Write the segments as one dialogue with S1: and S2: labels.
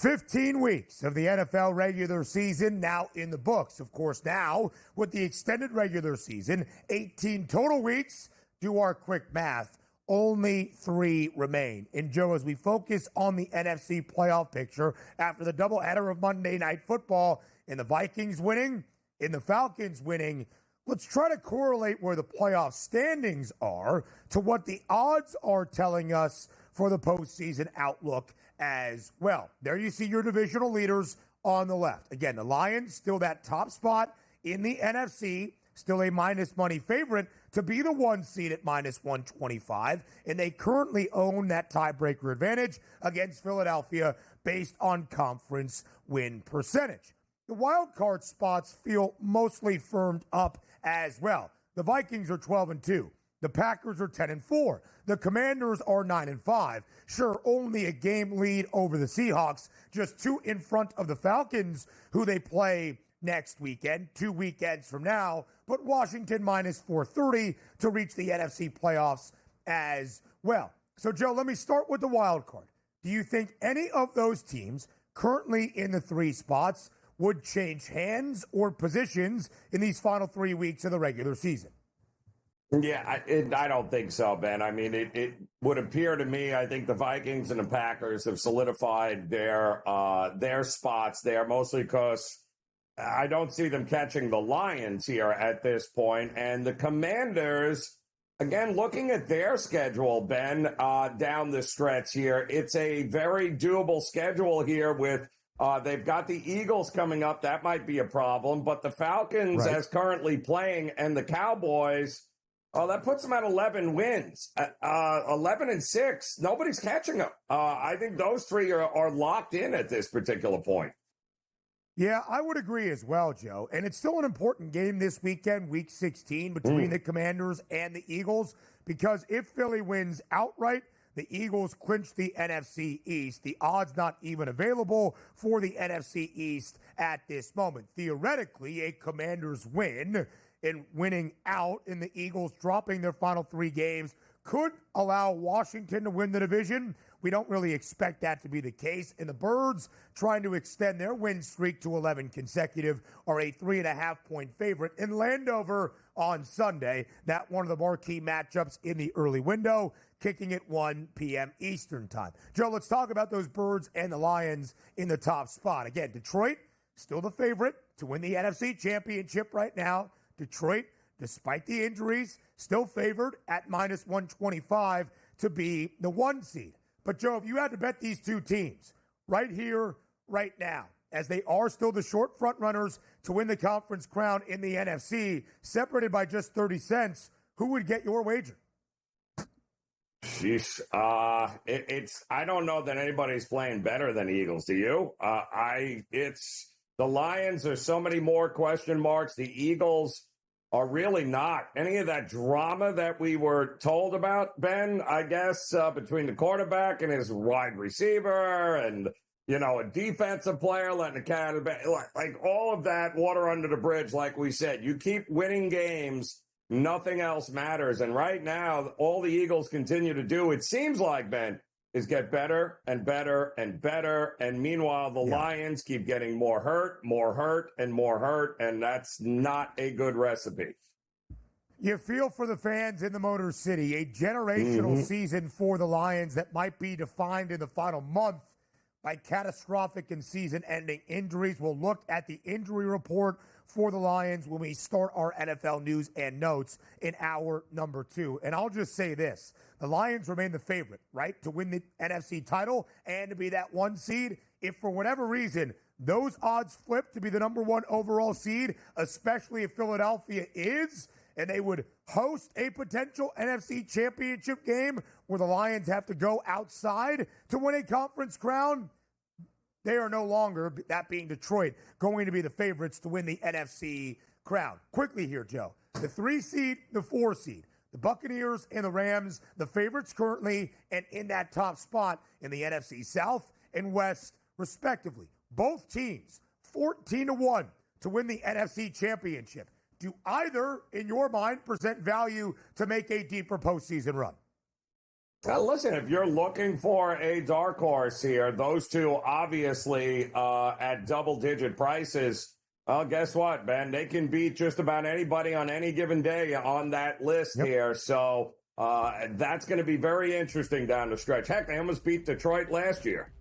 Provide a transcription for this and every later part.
S1: 15 weeks of the NFL regular season now in the books. Of course, now with the extended regular season, 18 total weeks. Do our quick math. Only 3 remain. And Joe, as we focus on the NFC playoff picture after the doubleheader of Monday Night Football and the Vikings winning and the Falcons winning, let's try to correlate where the playoff standings are to what the odds are telling us for the postseason outlook as well. There you see your divisional leaders on the left. Again, the Lions still that top spot in the NFC, still a minus money favorite to be the 1 seed at minus 125, and they currently own that tiebreaker advantage against Philadelphia based on conference win percentage. The wild card spots feel mostly firmed up as well. The Vikings are 12-2. The Packers are 10-4. The Commanders are 9-5. Sure, only a game lead over the Seahawks, just 2 in front of the Falcons, who they play next weekend, 2 weekends from now. But Washington minus 430 to reach the NFC playoffs as well. So, Joe, let me start with the wild card. Do you think any of those teams currently in the 3 spots would change hands or positions in these final 3 weeks of the regular season?
S2: Yeah, I don't think so, Ben. I mean, it would appear to me, I think the Vikings and the Packers have solidified their spots there, mostly because I don't see them catching the Lions here at this point. And the Commanders, again, looking at their schedule, Ben, down the stretch here, it's a very doable schedule here with they've got the Eagles coming up. That might be a problem. But the Falcons, as currently playing, and the Cowboys, that puts them at 11 wins, 11-6. Nobody's catching them. I think those 3 are locked in at this particular point.
S1: Yeah, I would agree as well, Joe. And it's still an important game this weekend, week 16, between the Commanders and the Eagles, because if Philly wins outright, the Eagles clinch the NFC East. The odds not even available for the NFC East at this moment. Theoretically, a Commanders win and winning out and the Eagles dropping their final 3 games could allow Washington to win the division. We don't really expect that to be the case. And the Birds, trying to extend their win streak to 11 consecutive, are a 3.5-point favorite in Landover on Sunday. That one of the marquee matchups in the early window, kicking at 1 p.m. Eastern time. Joe, let's talk about those Birds and the Lions in the top spot. Again, Detroit, still the favorite to win the NFC Championship right now. Detroit, despite the injuries, still favored at minus 125 to be the 1 seed. But, Joe, if you had to bet these 2 teams right here, right now, as they are still the short front runners to win the conference crown in the NFC, separated by just 30 cents, who would get your wager?
S2: Sheesh. I don't know that anybody's playing better than the Eagles. Do you? It's the Lions. There's so many more question marks. The Eagles are really not. Any of that drama that we were told about, Ben, I guess, between the quarterback and his wide receiver and, a defensive player letting the cat out of bed, like all of that water under the bridge, like we said. You keep winning games, nothing else matters. And right now, all the Eagles continue to do, it seems like, Ben, is get better and better and better. And meanwhile, the Lions keep getting more hurt, and more hurt. And that's not a good recipe.
S1: You feel for the fans in the Motor City, a generational season for the Lions that might be defined in the final month by catastrophic and season-ending injuries. We'll look at the injury report for the Lions when we start our NFL news and notes in hour number 2. And I'll just say this. The Lions remain the favorite, right, to win the NFC title and to be that 1 seed. If for whatever reason those odds flip to be the number 1 overall seed, especially if Philadelphia is, and they would host a potential NFC championship game where the Lions have to go outside to win a conference crown, they are no longer, that being Detroit, going to be the favorites to win the NFC crown. Quickly here, Joe. The 3 seed, the 4 seed. The Buccaneers and the Rams, the favorites currently, and in that top spot in the NFC South and West, respectively. Both teams, 14-1 to win the NFC Championship. Do either, in your mind, present value to make a deeper postseason run?
S2: Listen, if you're looking for a dark horse here, those two obviously at double-digit prices. Well, guess what, Ben? They can beat just about anybody on any given day on that list here. So that's going to be very interesting down the stretch. Heck, they almost beat Detroit last year.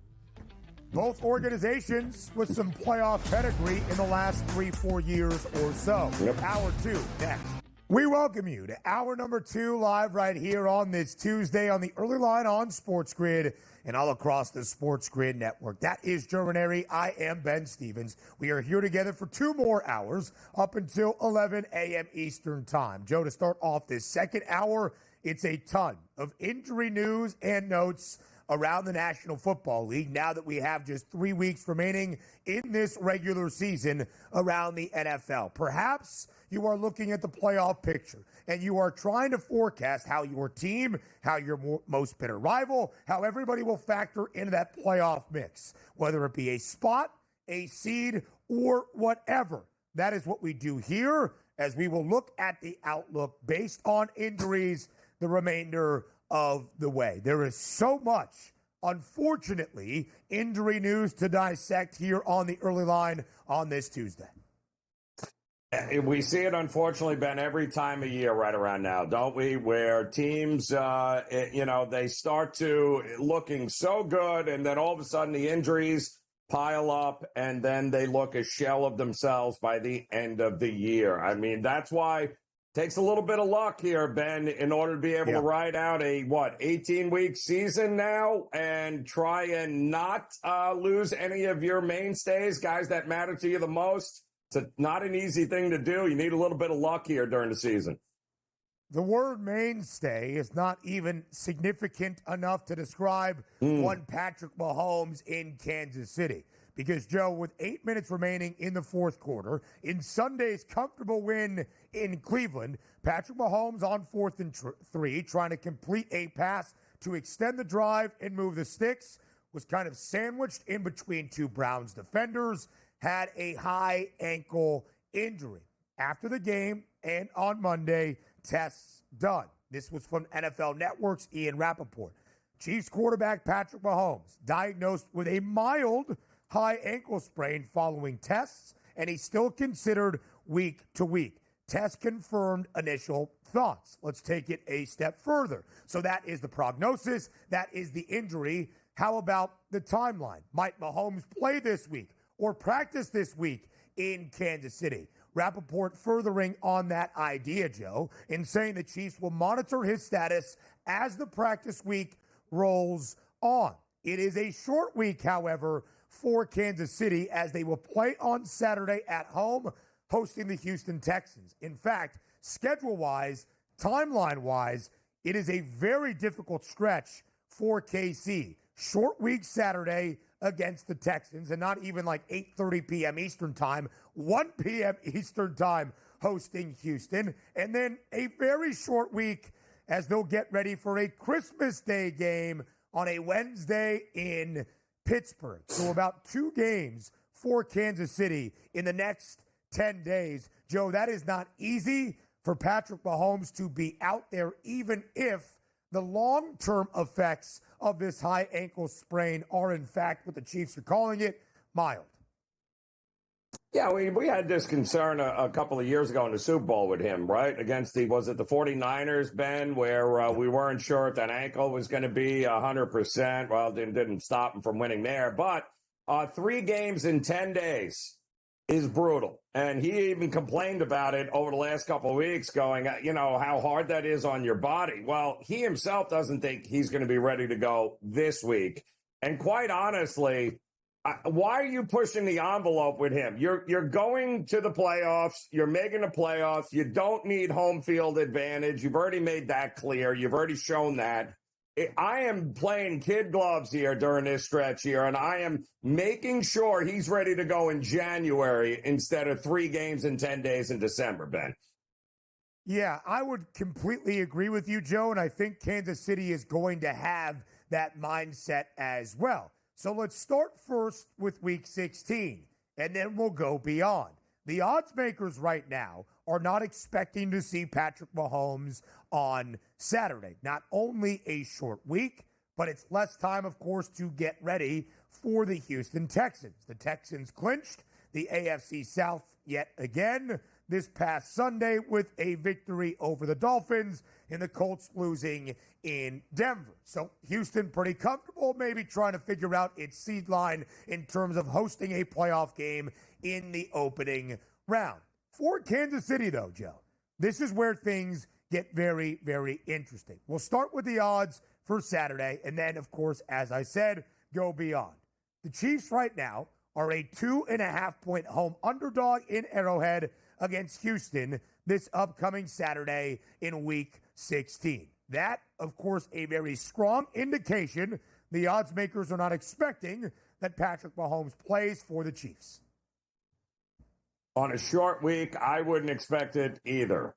S1: Both organizations with some playoff pedigree in the last 3-4 years or so. Hour 2 next. We welcome you to hour number 2 live right here on this Tuesday on the early line on SportsGrid and all across the SportsGrid network. That is Germanary. I am Ben Stevens. We are here together for 2 more hours up until 11 a.m. Eastern time. Joe, to start off this second hour, it's a ton of injury news and notes around the National Football League now that we have just 3 weeks remaining in this regular season around the NFL. Perhaps you are looking at the playoff picture and you are trying to forecast how your team, how your most bitter rival, how everybody will factor into that playoff mix, whether it be a spot, a seed, or whatever. That is what we do here as we will look at the outlook based on injuries the remainder of the way. There is so much, unfortunately, injury news to dissect here on the early line on this Tuesday.
S2: We see it, unfortunately, Ben, every time of year right around now, don't we? Where teams, they start to looking so good, and then all of a sudden the injuries pile up, and then they look a shell of themselves by the end of the year. I mean, that's why takes a little bit of luck here, Ben, in order to be able to ride out a, 18-week season now and try and not lose any of your mainstays, guys that matter to you the most. It's not an easy thing to do. You need a little bit of luck here during the season.
S1: The word mainstay is not even significant enough to describe one Patrick Mahomes in Kansas City. Because, Joe, with 8 minutes remaining in the fourth quarter, in Sunday's comfortable win in Cleveland, Patrick Mahomes on 4th and 3, trying to complete a pass to extend the drive and move the sticks, was kind of sandwiched in between 2 Browns defenders, had a high ankle injury. After the game and on Monday, tests done. This was from NFL Network's Ian Rappaport. Chiefs quarterback Patrick Mahomes diagnosed with a mild high ankle sprain following tests, and he's still considered week to week. Test confirmed initial thoughts. Let's take it a step further. So that is the prognosis. That is the injury. How about the timeline? Might Mahomes play this week or practice this week in Kansas City? Rappaport furthering on that idea, Joe, in saying the Chiefs will monitor his status as the practice week rolls on. It is a short week, however, for Kansas City as they will play on Saturday at home, hosting the Houston Texans. In fact, schedule-wise, timeline-wise, it is a very difficult stretch for KC. Short week Saturday against the Texans, and not even like 8:30 p.m. Eastern time, 1 p.m. Eastern time hosting Houston. And then a very short week as they'll get ready for a Christmas Day game on a Wednesday in Pittsburgh. So about 2 games for Kansas City in the next 10 days. Joe, that is not easy for Patrick Mahomes to be out there, even if the long-term effects of this high ankle sprain are, in fact, what the Chiefs are calling it, mild.
S2: Yeah, we had this concern a couple of years ago in the Super Bowl with him, right? Against the 49ers, Ben, where we weren't sure if that ankle was going to be 100%. Well, it didn't stop him from winning there. But 3 games in 10 days is brutal. And he even complained about it over the last couple of weeks, going, how hard that is on your body. Well, he himself doesn't think he's going to be ready to go this week. And quite honestly, why are you pushing the envelope with him? You're going to the playoffs. You're making the playoffs. You don't need home field advantage. You've already made that clear. You've already shown that. I am playing kid gloves here during this stretch here, and I am making sure he's ready to go in January instead of 3 games in 10 days in December, Ben.
S1: Yeah, I would completely agree with you, Joe, and I think Kansas City is going to have that mindset as well. So let's start first with Week 16, and then we'll go beyond. The odds makers right now are not expecting to see Patrick Mahomes on Saturday. Not only a short week, but it's less time, of course, to get ready for the Houston Texans. The Texans clinched the AFC South yet again this past Sunday with a victory over the Dolphins, and the Colts losing in Denver. So Houston pretty comfortable, maybe trying to figure out its seed line in terms of hosting a playoff game in the opening round. For Kansas City, though, Joe, this is where things get very, very interesting. We'll start with the odds for Saturday, and then, of course, as I said, go beyond. The Chiefs right now are a 2.5-point home underdog in Arrowhead against Houston this upcoming Saturday in Week 16. That, of course, a very strong indication the odds makers are not expecting that Patrick Mahomes plays for the Chiefs.
S2: On a short week, I wouldn't expect it either.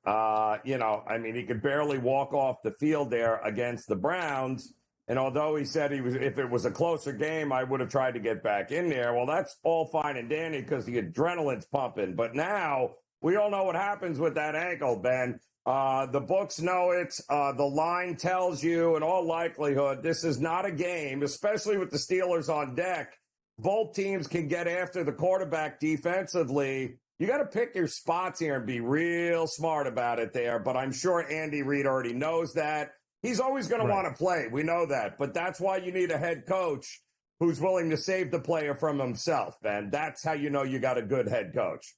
S2: He could barely walk off the field there against the Browns. And although he said if it was a closer game, I would have tried to get back in there. Well, that's all fine and dandy because the adrenaline's pumping. But now we all know what happens with that ankle, Ben. The books know it. The line tells you, in all likelihood, this is not a game, especially with the Steelers on deck. Both teams can get after the quarterback defensively. You got to pick your spots here and be real smart about it there. But I'm sure Andy Reid already knows that. He's always going to want to play. We know that. But that's why you need a head coach who's willing to save the player from himself, Ben. That's how you know you got a good head coach.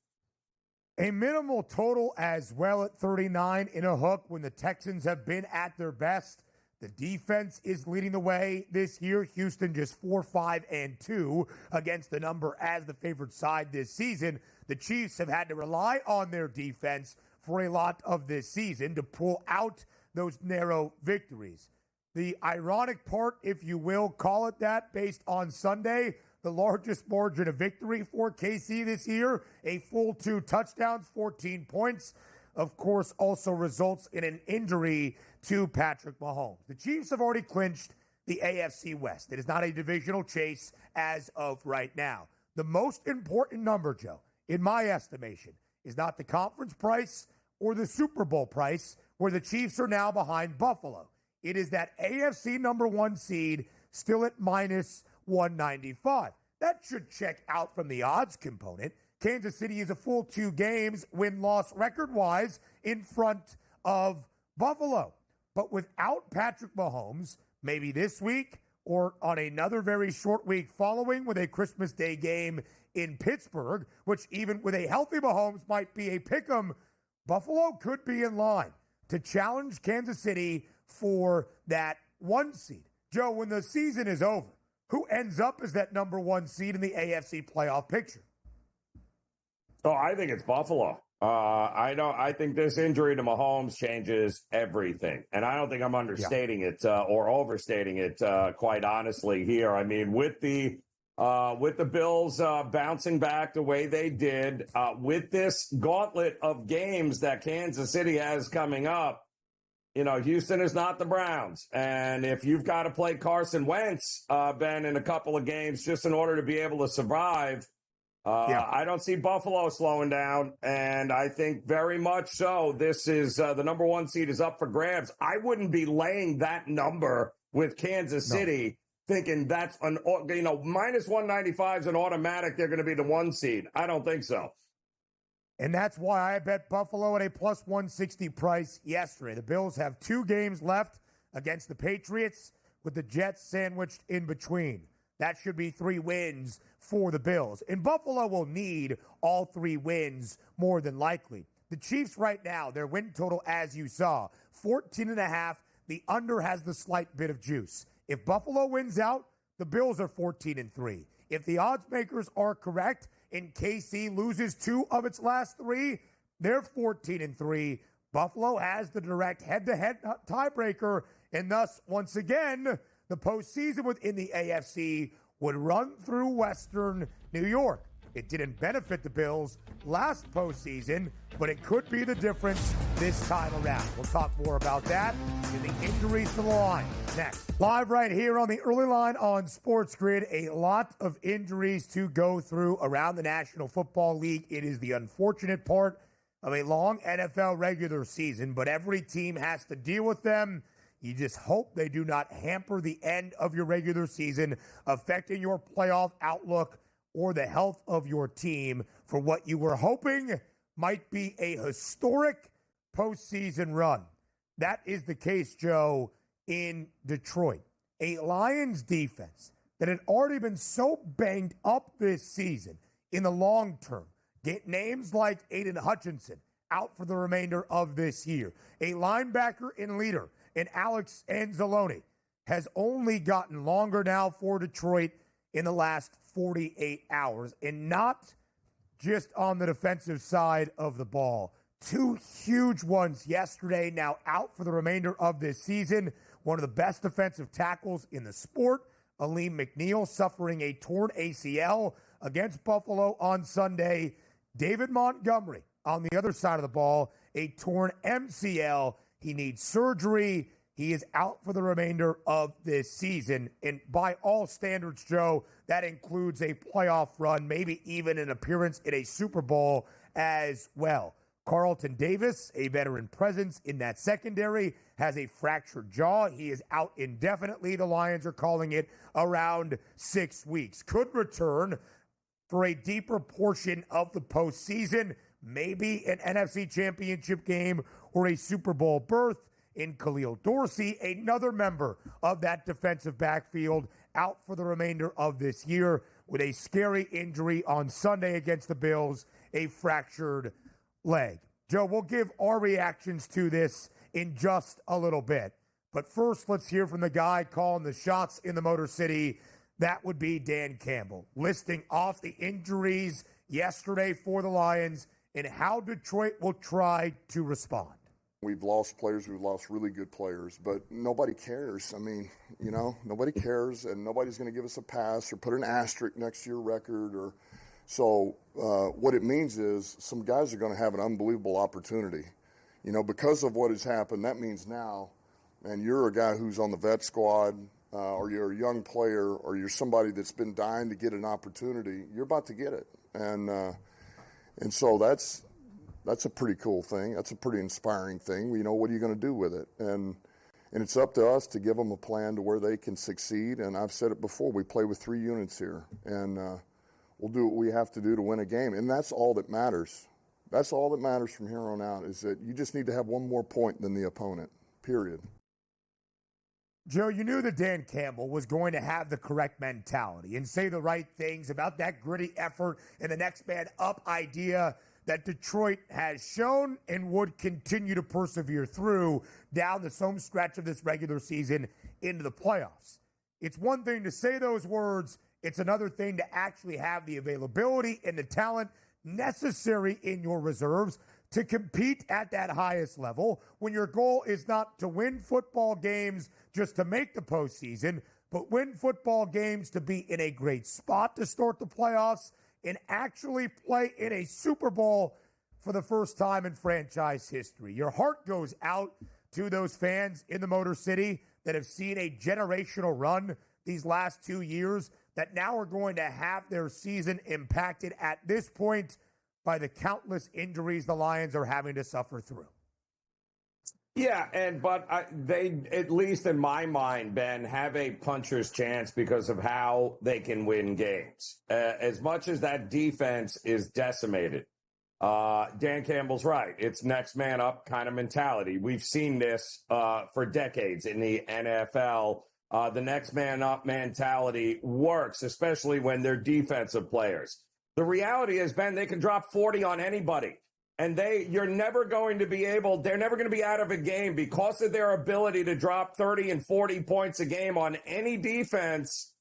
S1: A minimal total as well at 39 in a hook when the Texans have been at their best. The defense is leading the way this year. Houston just 4-5-2 against the number as the favored side this season. The Chiefs have had to rely on their defense for a lot of this season to pull out those narrow victories. The ironic part, if you will call it that, based on Sunday, the largest margin of victory for KC this year, a full 2 touchdowns, 14 points, of course, also results in an injury to Patrick Mahomes. The Chiefs have already clinched the AFC West. It is not a divisional chase as of right now. The most important number, Joe, in my estimation, is not the conference price or the Super Bowl price, where the Chiefs are now behind Buffalo. It is that AFC number 1 seed still at minus 195. That should check out from the odds component. Kansas City is a full 2 games win-loss record-wise in front of Buffalo. But without Patrick Mahomes, maybe this week or on another very short week following with a Christmas Day game in Pittsburgh, which even with a healthy Mahomes might be a pick'em, Buffalo could be in line to challenge Kansas City for that 1 seed. Joe, when the season is over, who ends up as that number 1 seed in the AFC playoff picture?
S2: Oh, I think it's Buffalo. I think this injury to Mahomes changes everything, and I don't think I'm understating it or overstating it. Quite honestly, here, I mean, with the Bills bouncing back the way they did, with this gauntlet of games that Kansas City has coming up, Houston is not the Browns. And if you've got to play Carson Wentz, Ben, in a couple of games just in order to be able to survive, I don't see Buffalo slowing down. And I think very much so this is the number 1 seed is up for grabs. I wouldn't be laying that number with Kansas City thinking that's minus 195 is an automatic. They're going to be the 1 seed. I don't think so.
S1: And that's why I bet Buffalo at a plus 160 price yesterday. The Bills have 2 games left against the Patriots with the Jets sandwiched in between. That should be 3 wins for the Bills. And Buffalo will need all 3 wins more than likely. The Chiefs right now, their win total, as you saw, 14.5. The under has the slight bit of juice. If Buffalo wins out, the Bills are 14-3. If the odds makers are correct and KC loses 2 of its last 3, they're 14-3. Buffalo has the direct head-to-head tiebreaker, and thus, once again, the postseason within the AFC would run through Western New York. It didn't benefit the Bills last postseason, but it could be the difference this time around. We'll talk more about that and the injuries to the line next. Live right here on the early line on SportsGrid. A lot of injuries to go through around the National Football League. It is the unfortunate part of a long NFL regular season, but every team has to deal with them. You just hope they do not hamper the end of your regular season, affecting your playoff outlook or the health of your team for what you were hoping might be a historic postseason run. That is the case, Joe, in Detroit. A Lions defense that had already been so banged up this season in the long term. Get names like Aiden Hutchinson out for the remainder of this year. A linebacker and leader in Alex Anzalone has only gotten longer now for Detroit in the last 48 hours, and not just on the defensive side of the ball. Two huge ones yesterday, now out for the remainder of this season. One of the best defensive tackles in the sport, Aleem McNeil, suffering a torn ACL against Buffalo on Sunday. David Montgomery on the other side of the ball, a torn MCL. He needs surgery. He is out for the remainder of this season. And by all standards, Joe, that includes a playoff run, maybe even an appearance in a Super Bowl as well. Carlton Davis, a veteran presence in that secondary, has a fractured jaw. He is out indefinitely. The Lions are calling it around 6 weeks. Could return for a deeper portion of the postseason, maybe an NFC Championship game or a Super Bowl berth. In Khalil Dorsey, another member of that defensive backfield, out for the remainder of this year with a scary injury on Sunday against the Bills, a fractured leg. Joe, we'll give our reactions to this in just a little bit. But first, let's hear from the guy calling the shots in the Motor City. That would be Dan Campbell, listing off the injuries yesterday for the Lions and how Detroit will try to respond.
S3: We've lost players, we've lost really good players, but nobody cares. I mean, nobody cares, and nobody's going to give us a pass or put an asterisk next to your record. So what it means is some guys are going to have an unbelievable opportunity. Because of what has happened, that means now, and you're a guy who's on the vet squad, or you're a young player, or you're somebody that's been dying to get an opportunity, you're about to get it. And so that's a pretty cool thing. That's a pretty inspiring thing. What are you going to do with it? And it's up to us to give them a plan to where they can succeed. And I've said it before, we play with 3 units here. And we'll do what we have to do to win a game. And that's all that matters. That's all that matters from here on out, is that you just need to have one more point than the opponent, period.
S1: Joe, you knew that Dan Campbell was going to have the correct mentality and say the right things about that gritty effort and the next man up idea that Detroit has shown and would continue to persevere through down the home stretch of this regular season into the playoffs. It's one thing to say those words. It's another thing to actually have the availability and the talent necessary in your reserves to compete at that highest level when your goal is not to win football games just to make the postseason, but win football games to be in a great spot to start the playoffs and actually play in a Super Bowl for the first time in franchise history. Your heart goes out to those fans in the Motor City that have seen a generational run these last 2 years that now are going to have their season impacted at this point by the countless injuries the Lions are having to suffer through.
S2: Yeah, but they, at least in my mind, Ben, have a puncher's chance because of how they can win games. As much as that defense is decimated, Dan Campbell's right. It's next man up kind of mentality. We've seen this for decades in the NFL. The next man up mentality works, especially when they're defensive players. The reality is, Ben, they can drop 40 on anybody. And they're never going to be out of a game because of their ability to drop 30 and 40 points a game on any defense.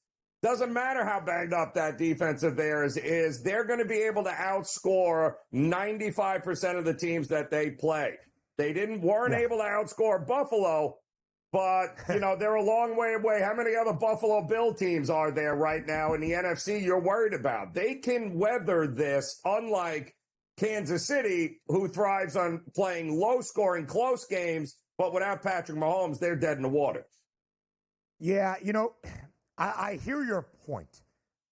S2: Doesn't matter how banged up that defense of theirs is, they're going to be able to outscore 95% of the teams that they play. They weren't able to outscore Buffalo, But, they're a long way away. How many other Buffalo Bill teams are there right now in the NFC you're worried about? They can weather this, unlike Kansas City, who thrives on playing low-scoring, close games, but without Patrick Mahomes, they're dead in the water.
S1: Yeah, I hear your point,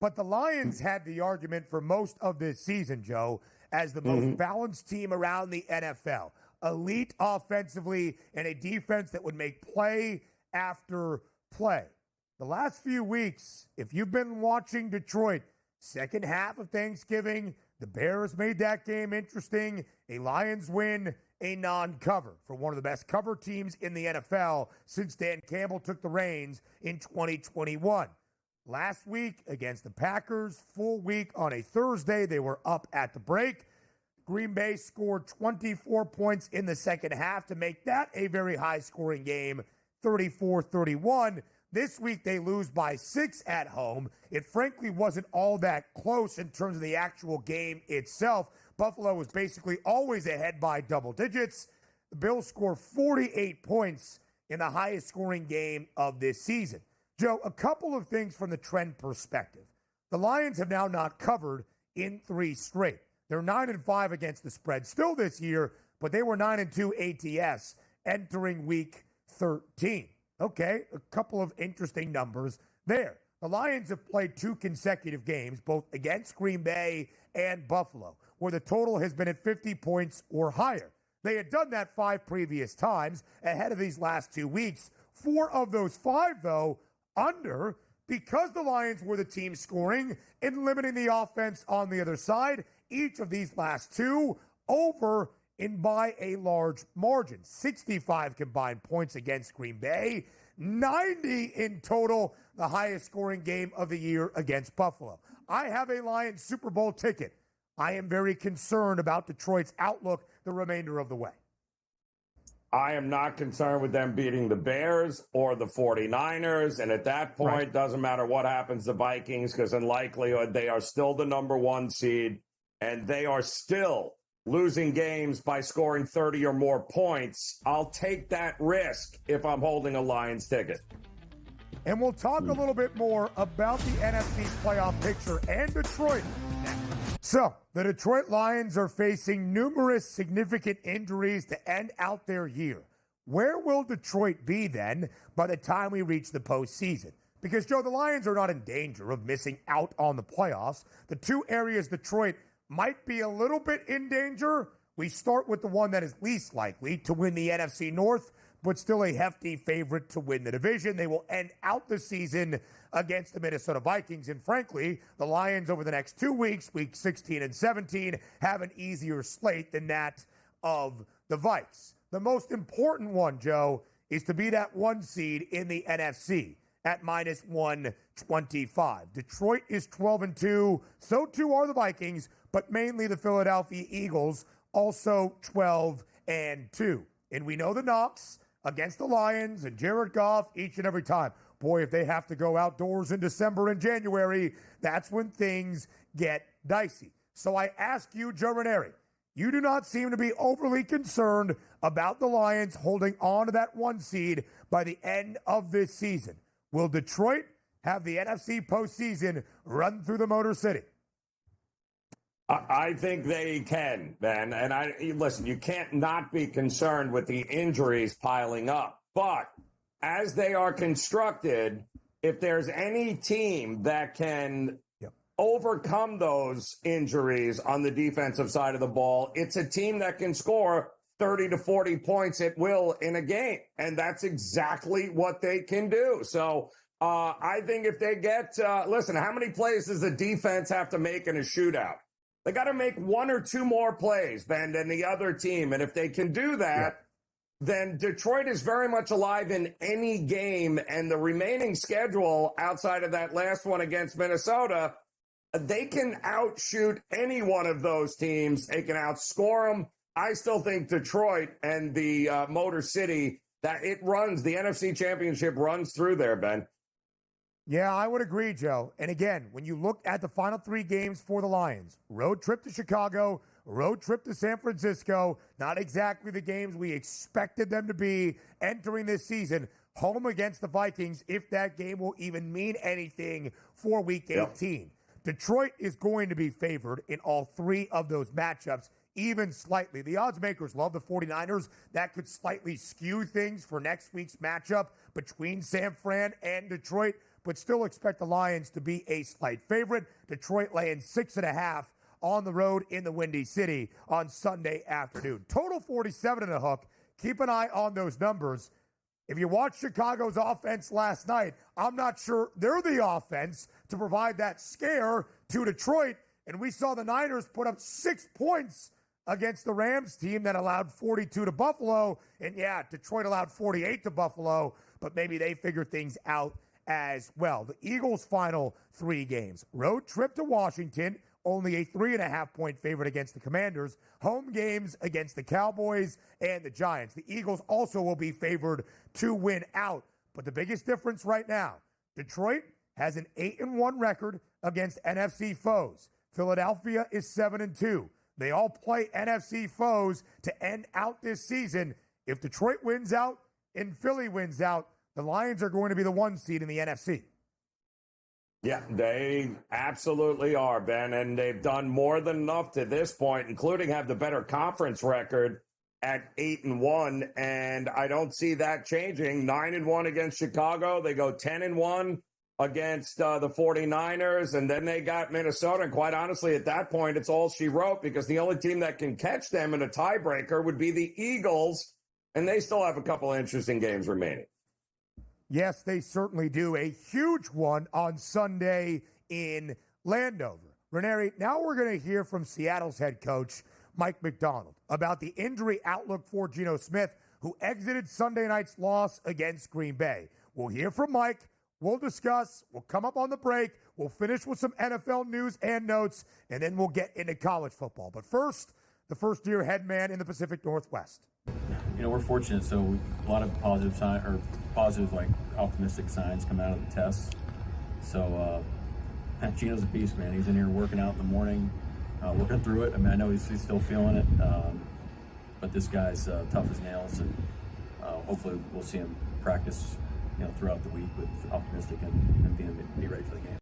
S1: but the Lions had the argument for most of this season, Joe, as the most balanced team around the NFL. Elite offensively and a defense that would make play after play. The last few weeks, if you've been watching Detroit, second half of Thanksgiving, the Bears made that game interesting. A Lions win, a non-cover for one of the best cover teams in the NFL since Dan Campbell took the reins in 2021. Last week against the Packers, full week on a Thursday, they were up at the break. Green Bay scored 24 points in the second half to make that a very high-scoring game, 34-31. This week, they lose by 6 at home. It frankly wasn't all that close in terms of the actual game itself. Buffalo was basically always ahead by double digits. The Bills scored 48 points in the highest-scoring game of this season. Joe, a couple of things from the trend perspective. The Lions have now not covered in 3 straight. They're 9-5 against the spread still this year, but they were 9-2 ATS entering week 13. Okay, a couple of interesting numbers there. The Lions have played 2 consecutive games, both against Green Bay and Buffalo, where the total has been at 50 points or higher. They had done that 5 previous times ahead of these last 2 weeks. 4 of those 5, though, under, because the Lions were the team scoring and limiting the offense on the other side. Each of these last 2 over and by a large margin. 65 combined points against Green Bay, 90 in total, the highest scoring game of the year against Buffalo. I have a Lions Super Bowl ticket. I am very concerned about Detroit's outlook the remainder of the way.
S2: I am not concerned with them beating the Bears or the 49ers. And at that point, doesn't matter what happens to Vikings, because in likelihood, they are still the number 1 seed. And they are still losing games by scoring 30 or more points. I'll take that risk if I'm holding a Lions ticket.
S1: And we'll talk a little bit more about the NFC playoff picture and Detroit. So, the Detroit Lions are facing numerous significant injuries to end out their year. Where will Detroit be then by the time we reach the postseason? Because, Joe, the Lions are not in danger of missing out on the playoffs. The 2 areas Detroit might be a little bit in danger. We start with the one that is least likely to win the NFC North, but still a hefty favorite to win the division. They will end out the season against the Minnesota Vikings. And frankly, the Lions over the next 2 weeks, week 16 and 17, have an easier slate than that of the Vikes. The most important one, Joe, is to be that 1 seed in the NFC at minus 125. Detroit is 12-2. So too are the Vikings, but mainly the Philadelphia Eagles, also 12-2. And we know the knocks against the Lions and Jared Goff each and every time. Boy, if they have to go outdoors in December and January, that's when things get dicey. So I ask you, Joe Ranieri, you do not seem to be overly concerned about the Lions holding on to that 1 seed by the end of this season. Will Detroit have the NFC postseason run through the Motor City?
S2: I think they can, Ben. And listen, you can't not be concerned with the injuries piling up. But as they are constructed, if there's any team that can overcome those injuries on the defensive side of the ball, it's a team that can score 30 to 40 points at will in a game. And that's exactly what they can do. So I think if they get, listen, how many plays does the defense have to make in a shootout? They got to make 1 or 2 more plays, Ben, than the other team. And if they can do that, then Detroit is very much alive in any game. And the remaining schedule outside of that last one against Minnesota, they can outshoot any one of those teams. They can outscore them. I still think Detroit and the Motor City, that it runs, the NFC Championship runs through there, Ben.
S1: Yeah, I would agree, Joe. And again, when you look at the final 3 games for the Lions, road trip to Chicago, road trip to San Francisco, not exactly the games we expected them to be entering this season. home against the Vikings, if that game will even mean anything for Week 18. Detroit is going to be favored in all three of those matchups, even slightly. The odds makers love the 49ers. That could slightly skew things for next week's matchup between San Fran and Detroit, but still expect the Lions to be a slight favorite. Detroit laying 6.5 on the road in the Windy City on Sunday afternoon. Total 47 and a hook. Keep an eye on those numbers. If you watched Chicago's offense last night, I'm not sure they're the offense to provide that scare to Detroit. And we saw the Niners put up 6 points against the Rams team that allowed 42 to Buffalo. And yeah, Detroit allowed 48 to Buffalo, but maybe they figured things out as well. The Eagles' final 3 games. Road trip to Washington, only a 3.5-point favorite against the Commanders. Home games against the Cowboys and the Giants. The Eagles also will be favored to win out. But the biggest difference right now, Detroit has an 8-1 record against NFC foes. Philadelphia is 7-2. They all play NFC foes to end out this season. If Detroit wins out and Philly wins out, the Lions are going to be the 1 seed in the NFC.
S2: Yeah, they absolutely are, Ben, and they've done more than enough to this point, including have the better conference record at 8-1, and I don't see that changing. 9-1 against Chicago. They go 10-1 against the 49ers, and then they got Minnesota. And quite honestly, at that point, it's all she wrote, because the only team that can catch them in a tiebreaker would be the Eagles, and they still have a couple of interesting games remaining.
S1: Yes, they certainly do. A huge one on Sunday in Landover. Ranieri, now we're going to hear from Seattle's head coach, Mike Macdonald, about the injury outlook for Geno Smith, who exited Sunday night's loss against Green Bay. We'll hear from Mike. We'll discuss. We'll come up on the break. We'll finish with some NFL news and notes, and then we'll get into college football. But first, the first-year head man in the Pacific Northwest.
S4: You know, we're fortunate, so a lot of positive optimistic signs come out of the tests. So, Gino's a beast, man. He's in here working out in the morning, working through it. I mean, I know he's still feeling it, but this guy's tough as nails, and hopefully we'll see him practice, throughout the week with optimistic and be ready for the game.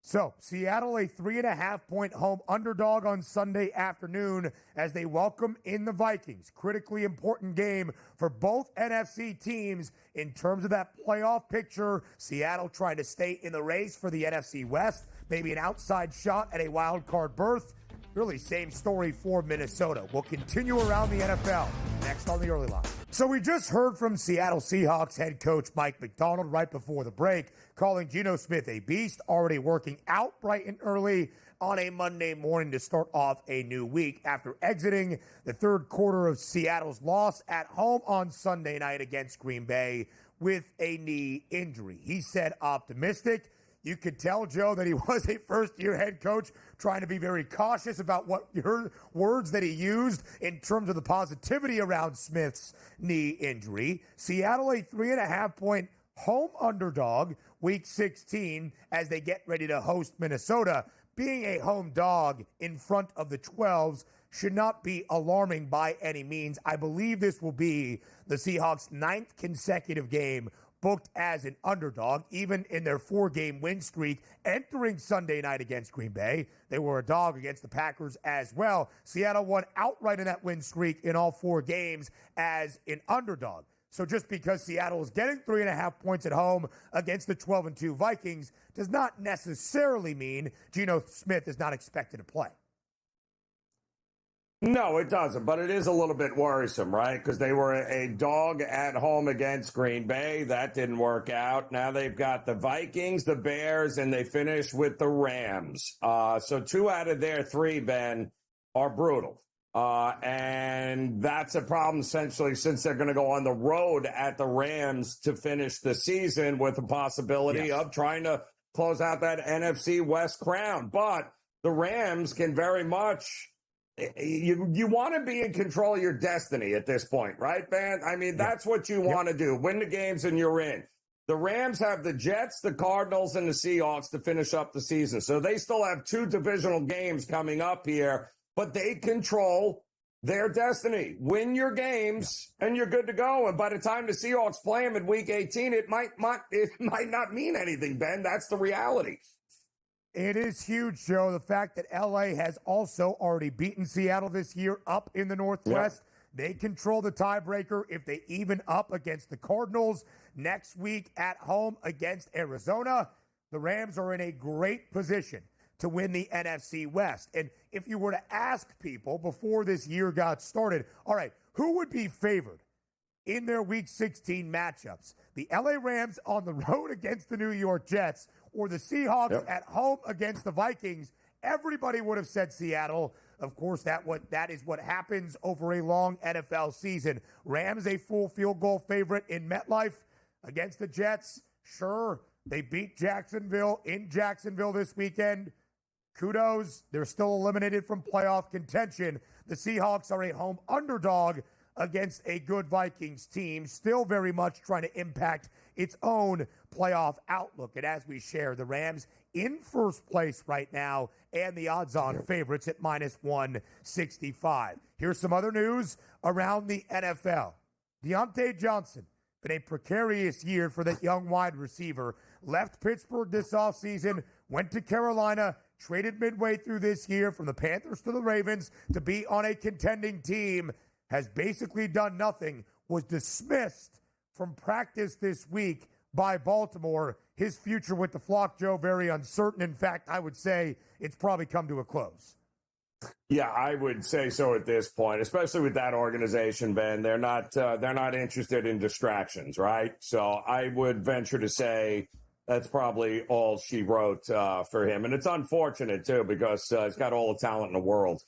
S1: So, Seattle, a 3.5-point home underdog on Sunday afternoon as they welcome in the Vikings. Critically important game for both NFC teams in terms of that playoff picture. Seattle trying to stay in the race for the NFC West. Maybe an outside shot at a wild card berth. Really, same story for Minnesota. We'll continue around the NFL next on the Early Line. So we just heard from Seattle Seahawks head coach Mike Macdonald right before the break, calling Geno Smith a beast, already working out bright and early on a Monday morning to start off a new week after exiting the third quarter of Seattle's loss at home on Sunday night against Green Bay with a knee injury. He said optimistic. You could tell, Joe, that he was a first-year head coach trying to be very cautious about what words that he used in terms of the positivity around Smith's knee injury. Seattle, a 3.5-point home underdog, Week 16, as they get ready to host Minnesota. Being a home dog in front of the 12s should not be alarming by any means. I believe this will be the Seahawks' 9th consecutive game booked as an underdog, even in their 4-game win streak entering Sunday night against Green Bay. They were a dog against the Packers as well. Seattle won outright in that win streak in all 4 games as an underdog. So just because Seattle is getting 3.5 points at home against the 12-2 Vikings does not necessarily mean Geno Smith is not expected to play.
S2: No, it doesn't, but it is a little bit worrisome, right? Because they were a dog at home against Green Bay. That didn't work out. Now they've got the Vikings, the Bears, and they finish with the Rams. So 2 out of their 3, Ben, are brutal. And that's a problem, essentially, since they're going to go on the road at the Rams to finish the season with the possibility of trying to close out that NFC West crown. But the Rams can very much... You want to be in control of your destiny at this point, right, Ben? I mean, that's what you want to do. Win the games and you're in. The Rams have the Jets, the Cardinals, and the Seahawks to finish up the season. So they still have 2 divisional games coming up here, but they control their destiny. Win your games, and you're good to go. And by the time the Seahawks play them in Week 18, it might not mean anything, Ben. That's the reality.
S1: It is huge, Joe. The fact that LA has also already beaten Seattle this year up in the Northwest. Yep. They control the tiebreaker if they even up against the Cardinals next week at home against Arizona. The Rams are in a great position to win the NFC West. And if you were to ask people before this year got started, all right, who would be favored in their Week 16 matchups? The LA Rams on the road against the New York Jets or the Seahawks at home against the Vikings? Everybody would have said Seattle. Of course, that is what happens over a long NFL season. Rams a full field goal favorite in MetLife against the Jets. Sure, they beat Jacksonville in Jacksonville this weekend. Kudos. They're still eliminated from playoff contention. The Seahawks are a home underdog against a good Vikings team, still very much trying to impact its own playoff outlook. And as we share, the Rams in first place right now and the odds-on favorites at -165. Here's some other news around the NFL. Deontay Johnson, been a precarious year for that young wide receiver, left Pittsburgh this offseason, went to Carolina, traded midway through this year from the Panthers to the Ravens to be on a contending team, has basically done nothing, was dismissed from practice this week by Baltimore. His future with the flock, Joe, very uncertain. In fact, I would say it's probably come to a close.
S2: Yeah, I would say so at this point, especially with that organization, Ben. They're not interested in distractions, right? So I would venture to say that's probably all she wrote for him. And it's unfortunate, too, because he's got all the talent in the world.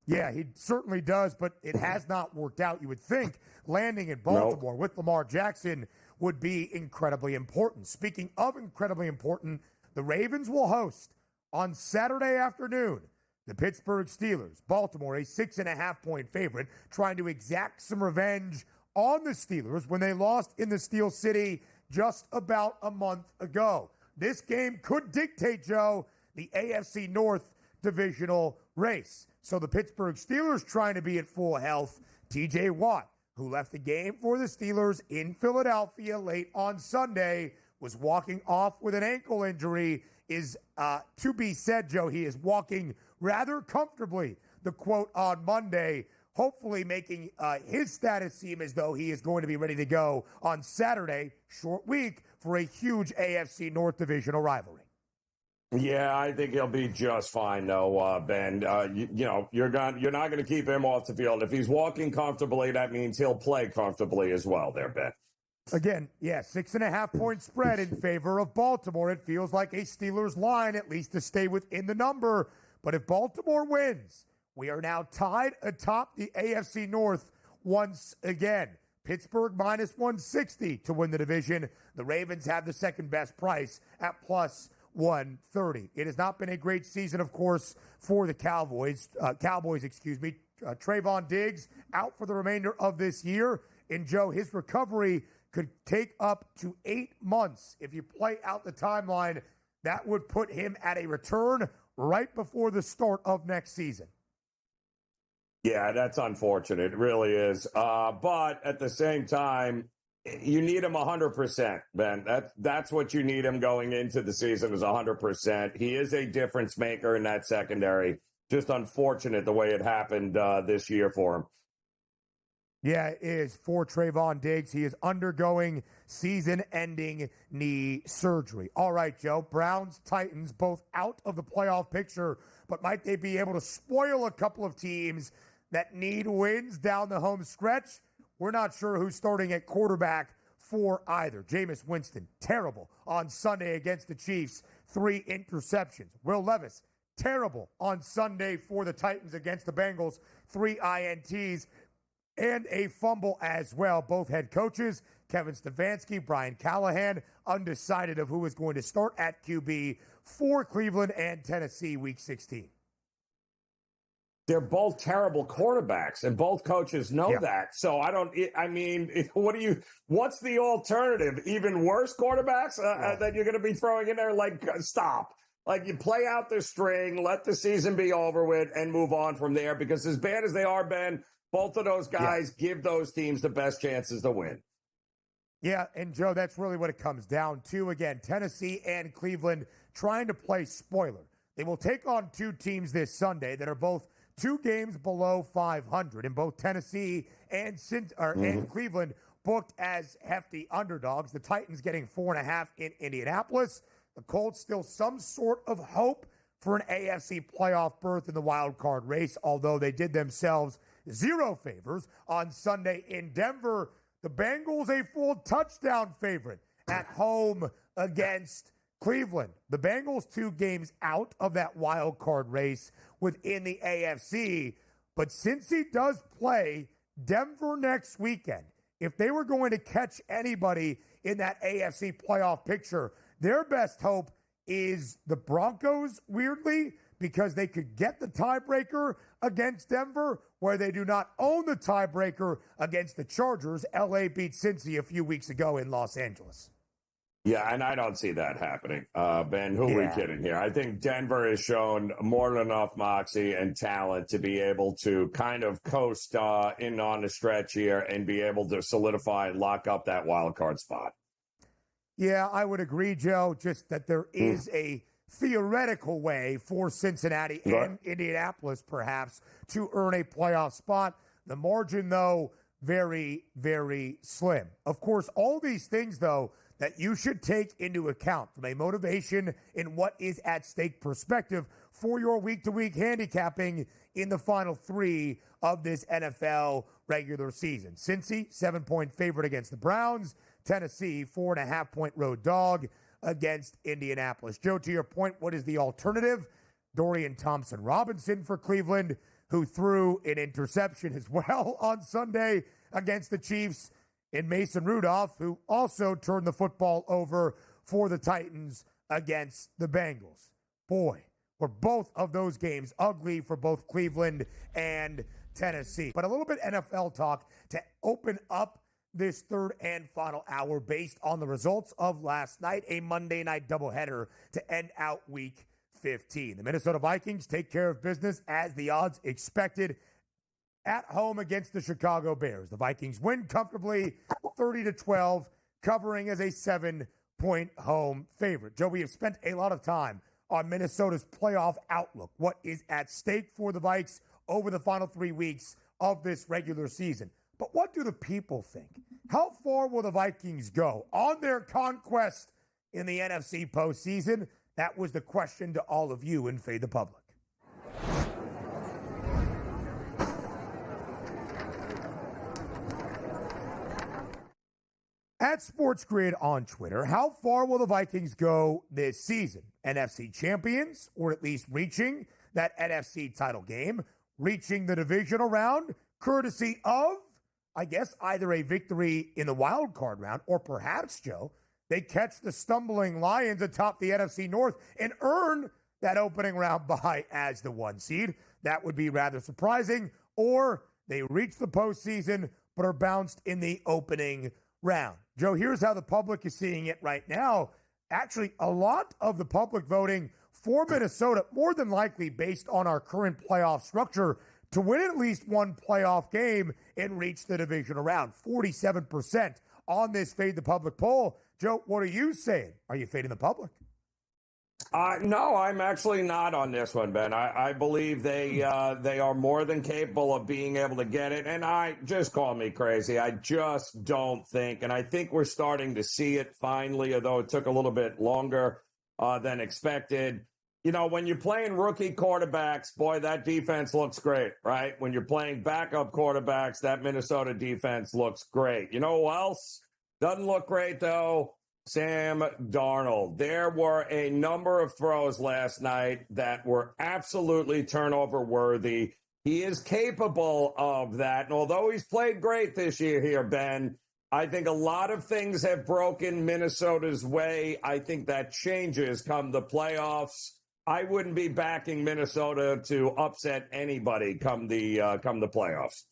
S1: Yeah, he certainly does, but it has not worked out. You would think landing in Baltimore with Lamar Jackson would be incredibly important. Speaking of incredibly important, the Ravens will host on Saturday afternoon the Pittsburgh Steelers. Baltimore, a 6.5-point favorite, trying to exact some revenge on the Steelers when they lost in the Steel City just about a month ago. This game could dictate, Joe, the AFC North divisional race. So the Pittsburgh Steelers trying to be at full health. T.J. Watt, who left the game for the Steelers in Philadelphia late on Sunday, was walking off with an ankle injury, is to be said, Joe, he is walking rather comfortably, the quote on Monday, hopefully making his status seem as though he is going to be ready to go on Saturday, short week, for a huge AFC North divisional rivalry.
S2: Yeah, I think he'll be just fine, though, Ben. You're not going to keep him off the field. If he's walking comfortably, that means he'll play comfortably as well there, Ben.
S1: Again, 6.5-point spread in favor of Baltimore. It feels like a Steelers line, at least to stay within the number. But if Baltimore wins, we are now tied atop the AFC North once again. Pittsburgh -160 to win the division. The Ravens have the second best price at +130. It has not been a great season, of course, for the Cowboys. Trayvon Diggs out for the remainder of this year. And, Joe, his recovery could take up to 8 months. If you play out the timeline, that would put him at a return right before the start of next season.
S2: Yeah, that's unfortunate. It really is. But at the same time, you need him 100%, Ben. That's what you need him going into the season is 100%. He is a difference maker in that secondary. Just unfortunate the way it happened this year for him.
S1: Yeah, it is for Trayvon Diggs. He is undergoing season-ending knee surgery. All right, Joe. Browns, Titans, both out of the playoff picture, but might they be able to spoil a couple of teams that need wins down the home stretch? We're not sure who's starting at quarterback for either. Jameis Winston, terrible on Sunday against the Chiefs, 3 interceptions. Will Levis, terrible on Sunday for the Titans against the Bengals, 3 INTs. And a fumble as well. Both head coaches, Kevin Stefanski, Brian Callahan, undecided of who is going to start at QB for Cleveland and Tennessee Week 16.
S2: They're both terrible quarterbacks, and both coaches know that. So what's the alternative? Even worse quarterbacks that you're going to be throwing in there? Like, stop. Like, you play out the string, let the season be over with, and move on from there. Because as bad as they are, Ben, both of those guys give those teams the best chances to win.
S1: Yeah, and Joe, that's really what it comes down to. Again, Tennessee and Cleveland trying to play spoiler. They will take on two teams this Sunday that are both 2 games below 500, and both Tennessee and Cleveland booked as hefty underdogs. The Titans getting 4.5 in Indianapolis. The Colts still some sort of hope for an AFC playoff berth in the wild card race, although they did themselves 0 favors on Sunday in Denver. The Bengals a full touchdown favorite at home against Cleveland. The Bengals 2 games out of that wild card race within the AFC. But since he does play Denver next weekend, if they were going to catch anybody in that AFC playoff picture, their best hope is the Broncos, weirdly, because they could get the tiebreaker against Denver, where they do not own the tiebreaker against the Chargers. LA beat Cincy a few weeks ago in Los Angeles.
S2: Yeah, and I don't see that happening. Ben, who are we kidding here? I think Denver has shown more than enough moxie and talent to be able to kind of coast in on the stretch here and be able to solidify and lock up that wild card spot.
S1: Yeah, I would agree, Joe, just that there is a theoretical way for Cincinnati and Indianapolis, perhaps, to earn a playoff spot. The margin, though, very, very slim. Of course, all these things, though, that you should take into account from a motivation in what is at stake perspective for your week-to-week handicapping in the final 3 of this NFL regular season. Cincy, 7-point favorite against the Browns. Tennessee, 4.5-point road dog against Indianapolis. Joe, to your point, what is the alternative? Dorian Thompson-Robinson for Cleveland, who threw an interception as well on Sunday against the Chiefs, and Mason Rudolph, who also turned the football over for the Titans against the Bengals. Boy, were both of those games ugly for both Cleveland and Tennessee. But a little bit NFL talk to open up this third and final hour based on the results of last night, a Monday night doubleheader to end out week 15. The Minnesota Vikings take care of business as the odds expected at home against the Chicago Bears. The Vikings win comfortably 30-12, covering as a 7-point home favorite. Joe, we have spent a lot of time on Minnesota's playoff outlook. What is at stake for the Vikes over the final 3 weeks of this regular season? But what do the people think? How far will the Vikings go on their conquest in the NFC postseason? That was the question to all of you in Fade the Public. At SportsGrid on Twitter, how far will the Vikings go this season? NFC champions, or at least reaching that NFC title game, reaching the divisional round, courtesy of, I guess, either a victory in the wild card round, or perhaps, Joe, they catch the stumbling Lions atop the NFC North and earn that opening round bye as the 1 seed. That would be rather surprising. Or they reach the postseason but are bounced in the opening round. Joe, here's how the public is seeing it right now. Actually, a lot of the public voting for Minnesota, more than likely based on our current playoff structure, to win at least one playoff game and reach the divisional round. 47% on this Fade the Public poll. Joe, what are you saying? Are you fading the public?
S2: No, I'm actually not on this one, Ben. I believe they are more than capable of being able to get it. And I just call me crazy. I just don't think, and I think we're starting to see it finally, although it took a little bit longer than expected. You know, when you're playing rookie quarterbacks, boy, that defense looks great, right? When you're playing backup quarterbacks, that Minnesota defense looks great. You know who else doesn't look great, though? Sam Darnold. There were a number of throws last night that were absolutely turnover worthy. He is capable of that. And although he's played great this year here, Ben, I think a lot of things have broken Minnesota's way. I think that changes come the playoffs. I wouldn't be backing Minnesota to upset anybody come the playoffs.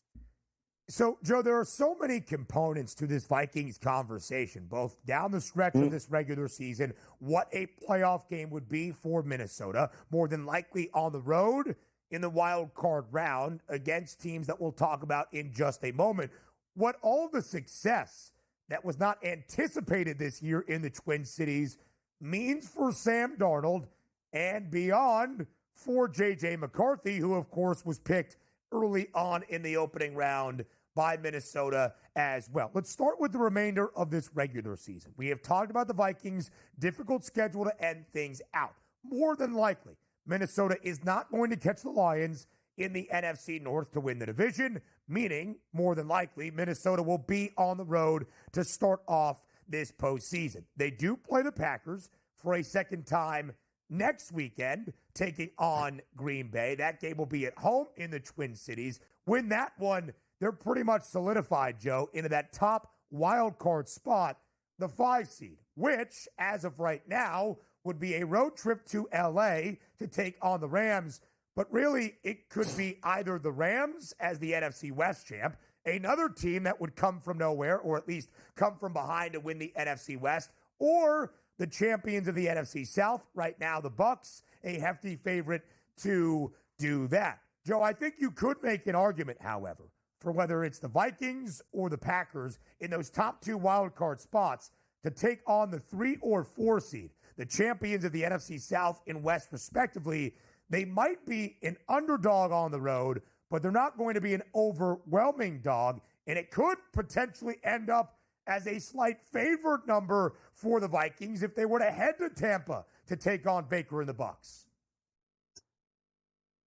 S1: So, Joe, there are so many components to this Vikings conversation, both down the stretch of this regular season, what a playoff game would be for Minnesota, more than likely on the road in the wild card round against teams that we'll talk about in just a moment. What all the success that was not anticipated this year in the Twin Cities means for Sam Darnold and beyond for JJ McCarthy, who, of course, was picked early on in the opening round by Minnesota as well. Let's start with the remainder of this regular season. We have talked about the Vikings' difficult schedule to end things out. More than likely, Minnesota is not going to catch the Lions in the NFC North to win the division, meaning more than likely Minnesota will be on the road to start off this postseason. They do play the Packers for a second time next weekend, taking on Green Bay. That game will be at home in the Twin Cities. Win that one, they're pretty much solidified, Joe, into that top wild card spot, the 5 seed, which, as of right now, would be a road trip to LA to take on the Rams. But really, it could be either the Rams as the NFC West champ, another team that would come from nowhere, or at least come from behind to win the NFC West, or the champions of the NFC South, right now the Bucs, a hefty favorite to do that. Joe, I think you could make an argument, however, for whether it's the Vikings or the Packers in those top 2 wild card spots to take on the 3 or 4 seed, the champions of the NFC South and West respectively. They might be an underdog on the road, but they're not going to be an overwhelming dog, and it could potentially end up as a slight favorite number for the Vikings if they were to head to Tampa to take on Baker and the Bucs.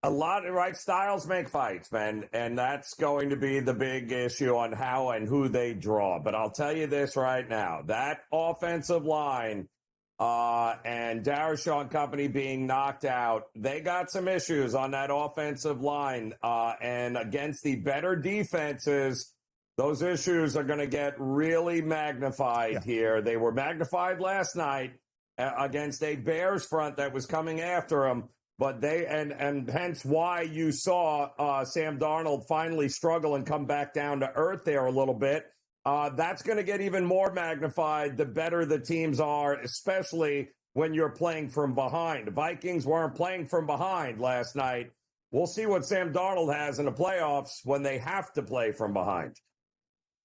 S2: A lot of right styles make fights, man, and that's going to be the big issue on how and who they draw. But I'll tell you this right now, that offensive line and Darashaw and company being knocked out, they got some issues on that offensive line. And against the better defenses, those issues are going to get really magnified here. They were magnified last night against a Bears front that was coming after them. But they and hence why you saw Sam Darnold finally struggle and come back down to earth there a little bit. That's going to get even more magnified the better the teams are, especially when you're playing from behind. The Vikings weren't playing from behind last night. We'll see what Sam Darnold has in the playoffs when they have to play from behind.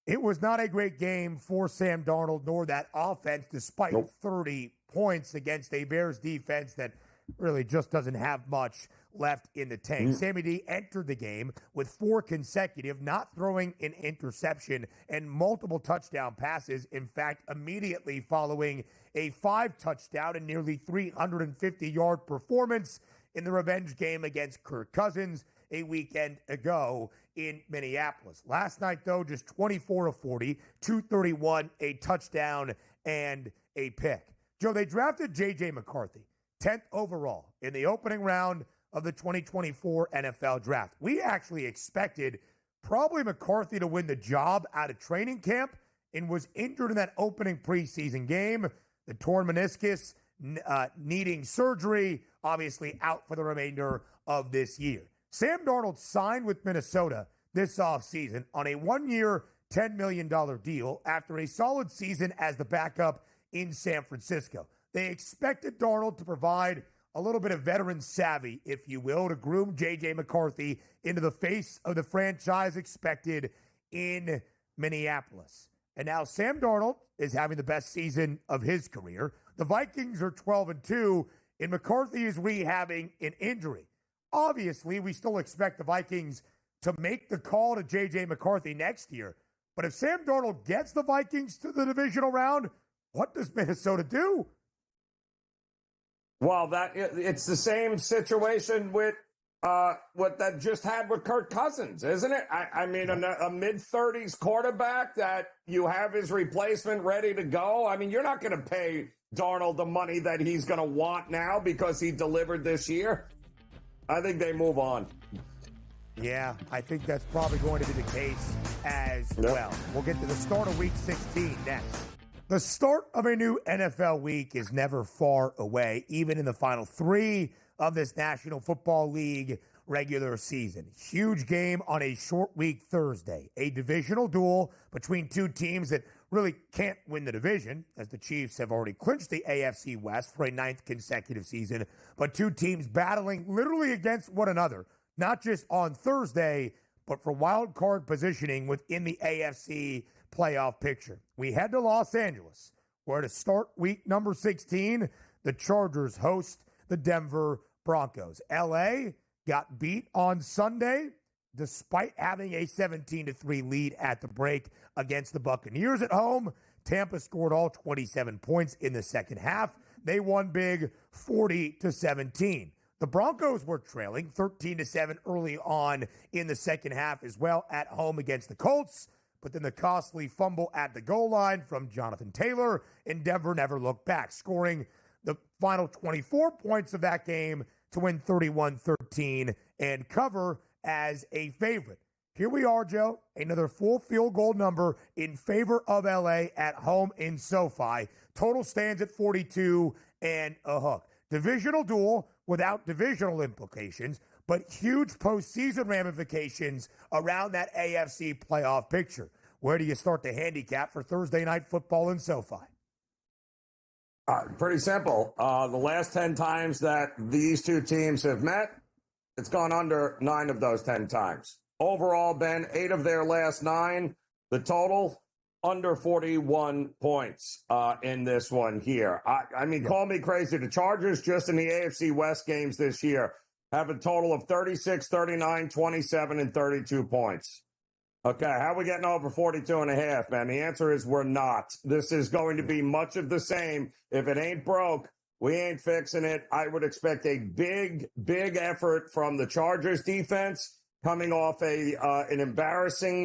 S1: It was not a great game for Sam Darnold nor that offense, despite 30 points against a Bears defense that really just doesn't have much left in the tank. Sammy D entered the game with 4 consecutive, not throwing an interception and multiple touchdown passes. In fact, immediately following a 5-touchdown and nearly 350-yard performance in the revenge game against Kirk Cousins a weekend ago in Minneapolis. Last night, though, just 24 of 40, 231, a touchdown, and a pick. Joe, they drafted JJ McCarthy 10th overall in the opening round of the 2024 NFL Draft. We actually expected probably McCarthy to win the job out of training camp and was injured in that opening preseason game. The torn meniscus, needing surgery, obviously out for the remainder of this year. Sam Darnold signed with Minnesota this offseason on a 1-year, $10 million deal after a solid season as the backup in San Francisco. They expected Darnold to provide a little bit of veteran savvy, if you will, to groom JJ McCarthy into the face of the franchise expected in Minneapolis. And now Sam Darnold is having the best season of his career. The Vikings are 12-2, and McCarthy is rehabbing an injury. Obviously, we still expect the Vikings to make the call to JJ McCarthy next year. But if Sam Darnold gets the Vikings to the divisional round, what does Minnesota do?
S2: Well, it's the same situation with what that just had with Kirk Cousins, isn't it? I mean, a mid-30s quarterback that you have his replacement ready to go. I mean, you're not going to pay Darnold the money that he's going to want now because he delivered this year. I think they move on.
S1: Yeah, I think that's probably going to be the case as well. We'll get to the start of Week 16 next. The start of a new NFL week is never far away, even in the final 3 of this National Football League regular season. Huge game on a short week Thursday. A divisional duel between two teams that really can't win the division, as the Chiefs have already clinched the AFC West for a 9th consecutive season, but two teams battling literally against one another, not just on Thursday, but for wild card positioning within the AFC playoff picture. We head to Los Angeles, where to start week number 16, the Chargers host the Denver Broncos. LA got beat on Sunday despite having a 17-3 lead at the break against the Buccaneers at home. Tampa scored all 27 points in the second half. They won big 40-17. The Broncos were trailing 13-7 early on in the second half as well at home against the Colts, but then the costly fumble at the goal line from Jonathan Taylor, and Denver never looked back, scoring the final 24 points of that game to win 31-13 and cover as a favorite. Here we are, Joe, another full field goal number in favor of LA at home in SoFi. Total stands at 42 and a hook. Divisional duel without divisional implications, but huge postseason ramifications around that AFC playoff picture. Where do you start the handicap for Thursday night football in SoFi?
S2: Pretty simple. The last 10 times that these two teams have met, it's gone under 9 of those 10 times. Overall, Ben, 8 of their last 9. The total, under 41 points in this one here. I mean, call me crazy. The Chargers, just in the AFC West games this year, have a total of 36, 39, 27, and 32 points. Okay, how are we getting over 42 and a half, man? The answer is we're not. This is going to be much of the same. If it ain't broke, we ain't fixing it. I would expect a big effort from the Chargers defense coming off an embarrassing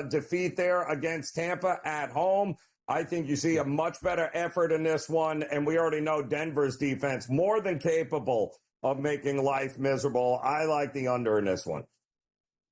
S2: defeat there against Tampa at home. I think you see a much better effort in this one, and we already know Denver's defense more than capable of making life miserable. I like the under in this one.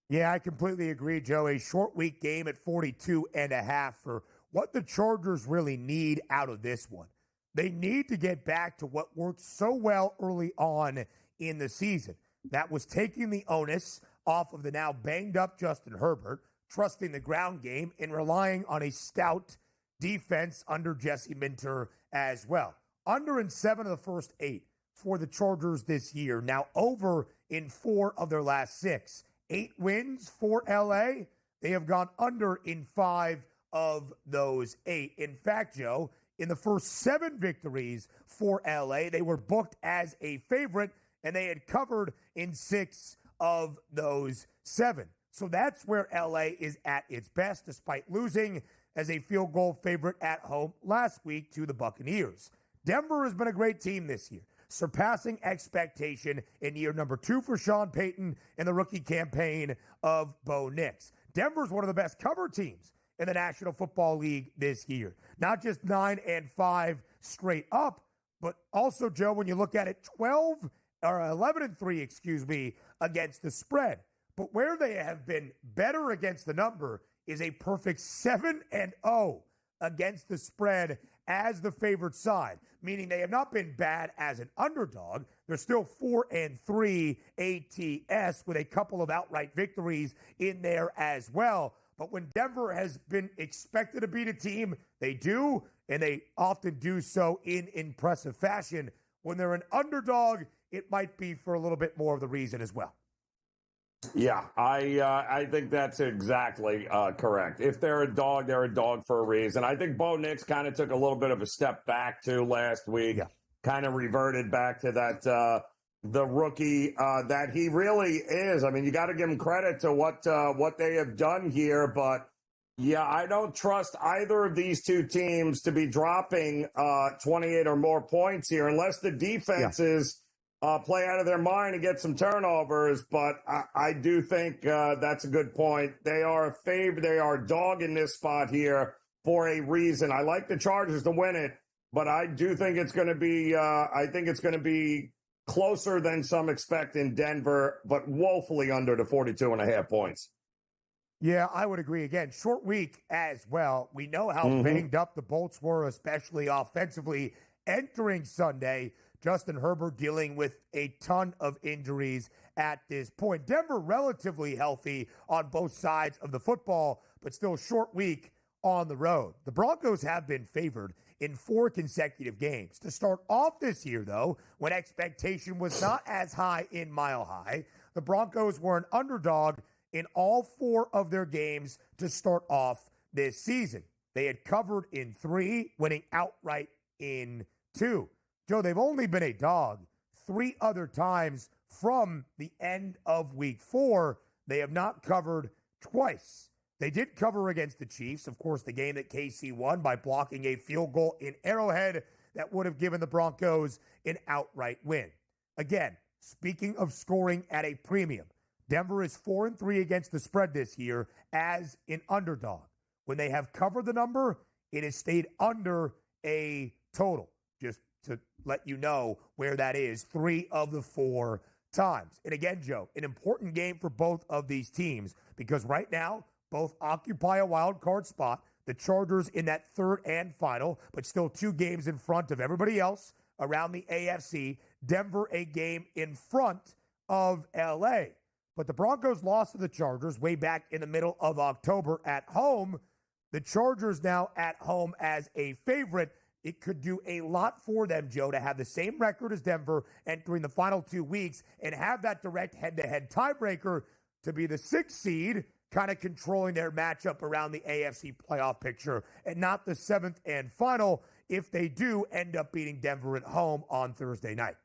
S1: Yeah, I completely agree, Joe. A short week game at 42 and a half for what the Chargers really need out of this one. They need to get back to what worked so well early on in the season. That was taking the onus off of the now banged up Justin Herbert, trusting the ground game and relying on a stout defense under Jesse Minter as well. Under in 7 of the first 8 for the Chargers this year. Now over in 4 of their last 6. 8 wins for LA. They have gone under in 5 of those 8. In fact, Joe, in the first 7 victories for LA, they were booked as a favorite, and they had covered in 6 of those 7. So that's where LA is at its best, despite losing as a field goal favorite at home last week to the Buccaneers. Denver has been a great team this year, surpassing expectation in year number 2 for Sean Payton and the rookie campaign of Bo Nix. Denver's one of the best cover teams in the National Football League this year. Not just 9-5 straight up, but also, Joe, when you look at it, 11-3, against the spread. But where they have been better against the number is a perfect 7-0 against the spread as the favored side, meaning they have not been bad as an underdog. They're still 4-3 ATS with a couple of outright victories in there as well. But when Denver has been expected to beat a team, they do, and they often do so in impressive fashion. When they're an underdog, it might be for a little bit more of the reason as well.
S2: Yeah, I think that's exactly correct. If they're a dog for a reason. I think Bo Nix kind of took a little bit of a step back too last week, kind of reverted back to that the rookie that he really is. I mean, you got to give him credit to what they have done here, but yeah, I don't trust either of these two teams to be dropping 28 or more points here unless the defenses play out of their mind and get some turnovers, but I do think that's a good point. They are a favorite. They are a dog in this spot here for a reason. I like the Chargers to win it, but I do think it's going to be. I think it's going to be closer than some expect in Denver, but woefully under the 42.5 points.
S1: Yeah, I would agree. Again, short week as well. We know how banged up the Bolts were, especially offensively, entering Sunday. Justin Herbert dealing with a ton of injuries at this point. Denver relatively healthy on both sides of the football, but still short week on the road. The Broncos have been favored in 4 consecutive games. To start off this year, though, when expectation was not as high in Mile High, the Broncos were an underdog in all 4 of their games to start off this season. They had covered in 3, winning outright in 2. Joe, they've only been a dog 3 other times from the end of week 4. They have not covered twice. They did cover against the Chiefs, of course, the game that KC won by blocking a field goal in Arrowhead that would have given the Broncos an outright win. Again, speaking of scoring at a premium, Denver is 4-3 against the spread this year as an underdog. When they have covered the number, it has stayed under a total. Just to let you know where that is 3 of the 4 times. And again, Joe, an important game for both of these teams because right now, both occupy a wild card spot. The Chargers in that 3rd and final, but still 2 games in front of everybody else around the AFC. Denver a game in front of LA. But the Broncos lost to the Chargers way back in the middle of October at home. The Chargers now at home as a favorite. It could do a lot for them, Joe, to have the same record as Denver entering the final 2 weeks and have that direct head-to-head tiebreaker to be the 6th seed, kind of controlling their matchup around the AFC playoff picture, and not the 7th and final if they do end up beating Denver at home on Thursday night.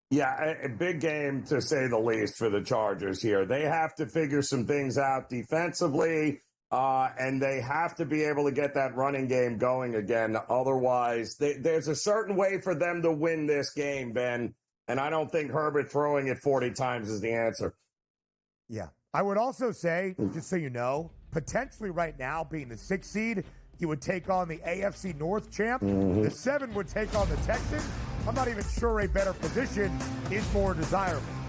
S2: Yeah, a big game to say the least for the Chargers here. They have to figure some things out defensively, and they have to be able to get that running game going again. Otherwise, there's a certain way for them to win this game, Ben, and I don't think Herbert throwing it 40 times is the answer.
S1: Yeah. I would also say, just so you know, potentially right now being the 6th seed, you would take on the AFC North champ. The 7 would take on the Texans. I'm not even sure a better position is more desirable.